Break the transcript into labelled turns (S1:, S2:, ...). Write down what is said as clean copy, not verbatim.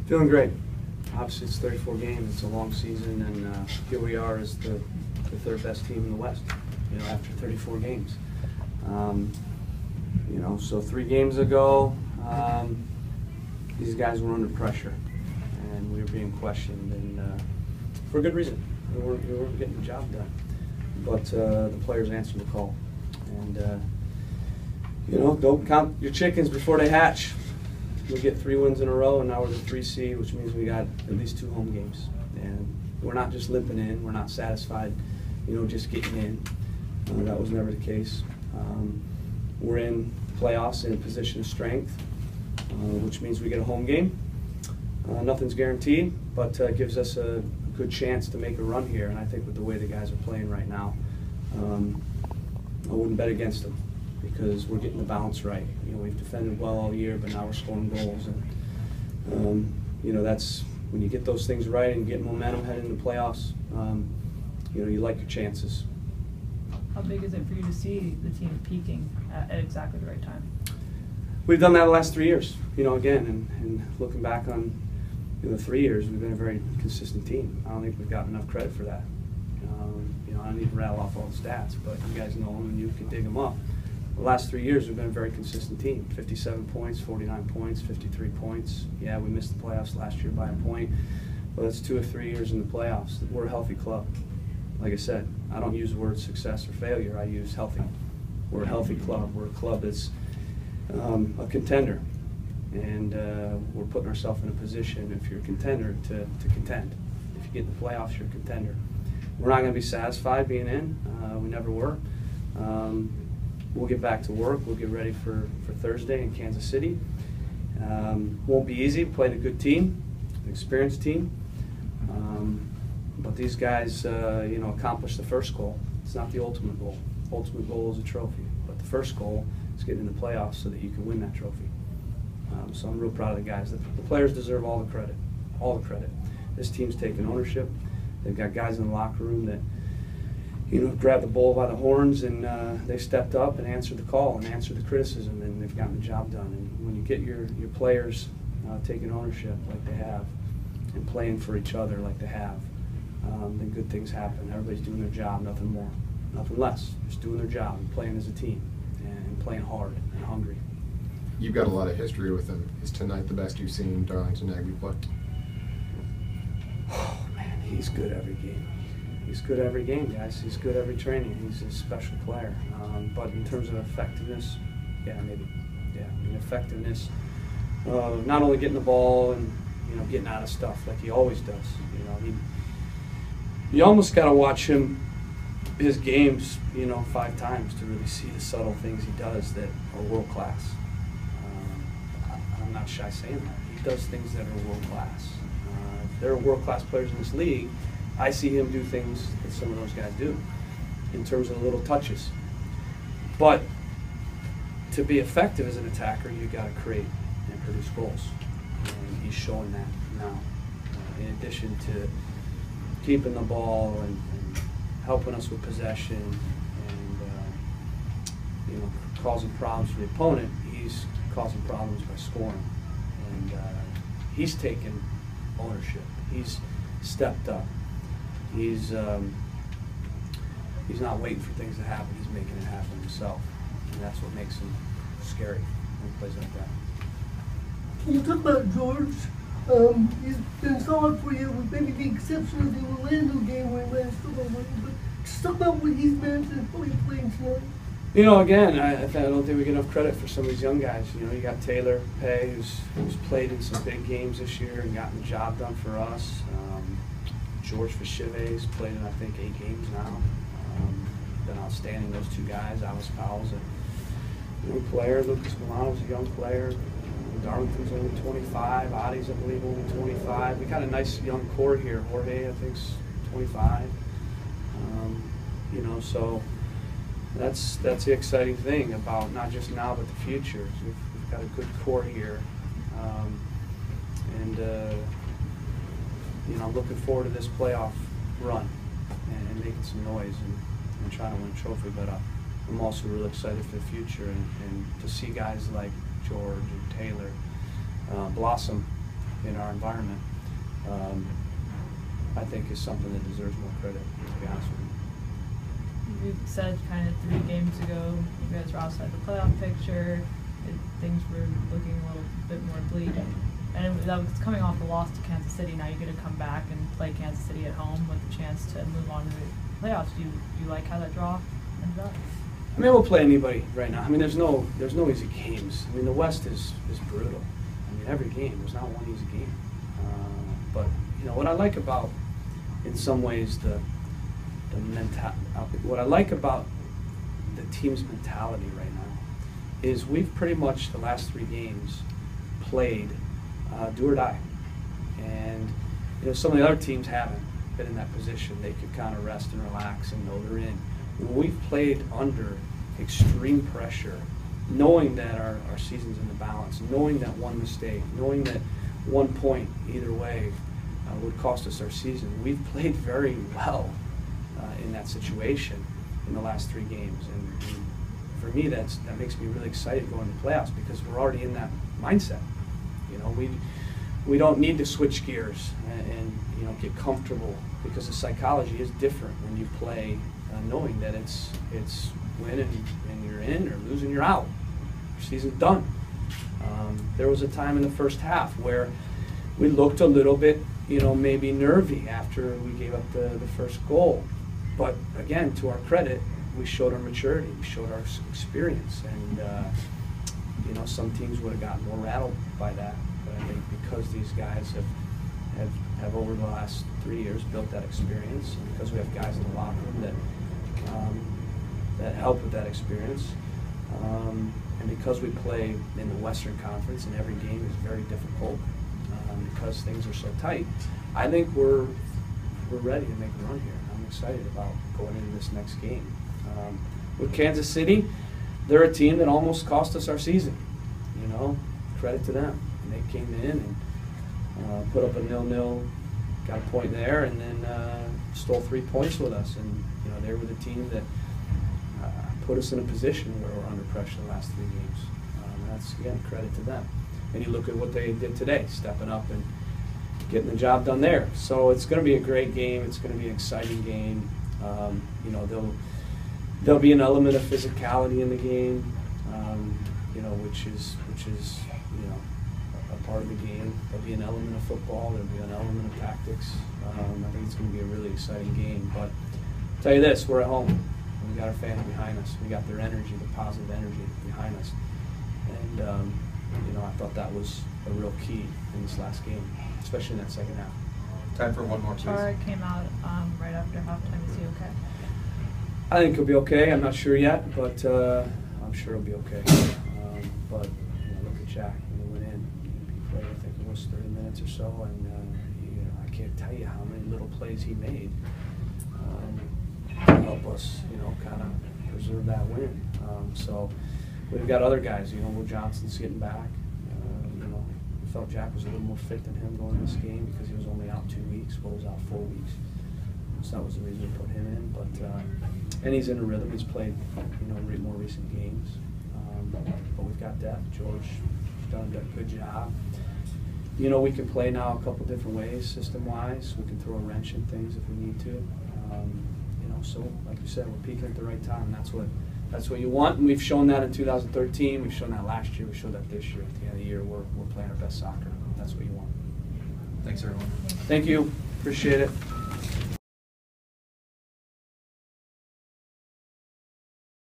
S1: Feeling great. Obviously, it's 34 games. It's a long season, and here we are as the third best team in the West. You know, after 34 games. You know, so 3 games ago, these guys were under pressure, and we were being questioned, and for a good reason. We weren't getting the job done, but the players answered the call. And you know, don't count your chickens before they hatch. We get 3 wins in a row, and now we're the 3 seed, which means we got at least 2 home games. And we're not just limping in. We're not satisfied, you know, just getting in. That was never the case. We're in playoffs in a position of strength, which means we get a home game. Nothing's guaranteed, but gives us a good chance to make a run here. And I think with the way the guys are playing right now, I wouldn't bet against them, because we're getting the balance right. You know, we've defended well all year, but now we're scoring goals, and you know, that's when you get those things right and get momentum heading into playoffs. You know, you like your chances.
S2: How big is it for you to see the team peaking at exactly the right time?
S1: We've done that the last 3 years. You know, again, and looking back on the 3 years, we've been a very consistent team. I don't think we've gotten enough credit for that. You know, I don't need to rattle off all the stats, but you guys know them and you can dig them up. The last 3 years, we've been a very consistent team. 57 points, 49 points, 53 points. Yeah, we missed the playoffs last year by a point, but that's 2 or 3 years in the playoffs. We're a healthy club. Like I said, I don't use the word success or failure. I use healthy. We're a healthy club. We're a club that's a contender, and we're putting ourselves in a position, if you're a contender, to contend. If you get in the playoffs, you're a contender. We're not going to be satisfied being in. We never were. We'll get back to work. We'll get ready for Thursday in Kansas City. Won't be easy. Playing a good team, an experienced team. But these guys, you know, accomplished the first goal. It's not the ultimate goal. Ultimate goal is a trophy. But the first goal is getting in the playoffs so that you can win that trophy. So I'm real proud of the guys. The players deserve all the credit. All the credit. This team's taken ownership. They've got guys in the locker room that, you know, grabbed the bull by the horns, and they stepped up and answered the call and answered the criticism, and they've gotten the job done. And when you get your players taking ownership like they have and playing for each other like they have, then good things happen. Everybody's doing their job, nothing more, nothing less. Just doing their job and playing as a team and playing hard and hungry.
S3: You've got a lot of history with him. Is tonight the best you've seen Darlington Nagbe play?
S1: Oh, man, he's good every game. He's good every game, guys. He's good every training. He's a special player. But in terms of effectiveness, yeah, maybe. Yeah, I mean, effectiveness, not only getting the ball and, you know, getting out of stuff like he always does. You know, you almost got to watch his games, you know, 5 times to really see the subtle things he does that are world class. I'm not shy saying that. He does things that are world class. There are world class players in this league. I see him do things that some of those guys do in terms of the little touches. But to be effective as an attacker, you got to create and produce goals. And he's showing that now. In addition to keeping the ball and helping us with possession and you know, causing problems for the opponent, he's causing problems by scoring. And he's taken ownership. He's stepped up. He's not waiting for things to happen. He's making it happen himself, and that's what makes him scary when he plays like that.
S4: Can you talk about George? He's been solid for you, with maybe the exception of the Orlando game where he ran struggle with you. But just talk about what he's meant and how he's playing tonight.
S1: You know, again, I don't think we get enough credit for some of these young guys. You know, you got Taylor Pay, who's played in some big games this year and gotten the job done for us. George Fashive's played in, I think, 8 games now. Been outstanding, those 2 guys. Alice Powell's a young player. Lucas Milano's a young player. Darlington's only 25. Adi's, I believe, only 25. We got a nice young core here. Jorge, I think's 25. You know, so that's the exciting thing about not just now but the future. We've got a good core here, and you know, I'm looking forward to this playoff run and making some noise and trying to win a trophy. But I'm also really excited for the future, and to see guys like George and Taylor blossom in our environment, I think is something that deserves more credit, to be honest with you.
S2: You said kind of 3 games ago you guys were outside the playoff picture. Things were looking a little bit more bleak. And that was coming off a loss to Kansas City. Now you get to come back and play Kansas City at home with a chance to move on to the playoffs. Do you like how that draw ended up?
S1: I mean, we'll play anybody right now. I mean, there's no easy games. I mean, the West is brutal. I mean, every game, there's not one easy game. But you know what I like about, in some ways, what I like about the team's mentality right now is we've pretty much the last 3 games played do or die, and you know some of the other teams haven't been in that position. They could kind of rest and relax and know they're in. We've played under extreme pressure, knowing that our season's in the balance, knowing that one mistake, knowing that 1 point either way would cost us our season. We've played very well in that situation in the last 3 games, and for me that makes me really excited going to the playoffs because we're already in that mindset. You know, we don't need to switch gears and you know get comfortable, because the psychology is different when you play knowing that it's win and you're in, or lose and you're out. Your season's done. There was a time in the first half where we looked a little bit, you know, maybe nervy after we gave up the first goal. But again, to our credit, we showed our maturity, we showed our experience, and you know, some teams would have gotten more rattled by that. But I think because these guys have over the last 3 years built that experience, and because we have guys in the locker room that help with that experience, and because we play in the Western Conference and every game is very difficult, because things are so tight, I think we're ready to make a run here. I'm excited about going into this next game. With Kansas City, they're a team that almost cost us our season. You know, credit to them. And they came in and put up a 0-0, got a point there, and then stole 3 points with us. And you know, they were the team that put us in a position where we're under pressure the last 3 games. That's again credit to them. And you look at what they did today, stepping up and getting the job done there. So it's going to be a great game. It's going to be an exciting game. You know, there'll be an element of physicality in the game, you know, which is you know a part of the game. There'll be an element of football. There'll be an element of tactics. I think it's going to be a really exciting game. But I'll tell you this: we're at home. We got our fans behind us. We got their energy, the positive energy behind us, and you know, I thought that was a real key in this last game, especially in that second half.
S3: Time for one more, please.
S2: Chara came out right after halftime. Is he okay?
S1: I think he'll be okay. I'm not sure yet, but I'm sure he'll be okay. But you know, look at Jack when he went in. He played, I think it was 30 minutes or so, and you know, I can't tell you how many little plays he made to help us, you know, kind of preserve that win. So we've got other guys. You know, Will Johnson's getting back. You know, I felt Jack was a little more fit than him going this game because he was only out 2 weeks. Will was out 4 weeks. So that was the reason we put him in. But and he's in a rhythm. He's played, you know, more recent games. But we've got depth. George done a good job. You know, we can play now a couple different ways, system-wise. We can throw a wrench in things if we need to. You know, so like you said, we're peaking at the right time. That's what you want, and we've shown that in 2013. We've shown that last year. We showed that this year. At the end of the year, we're playing our best soccer. That's what you want.
S3: Thanks, everyone.
S1: Thank you. Appreciate it.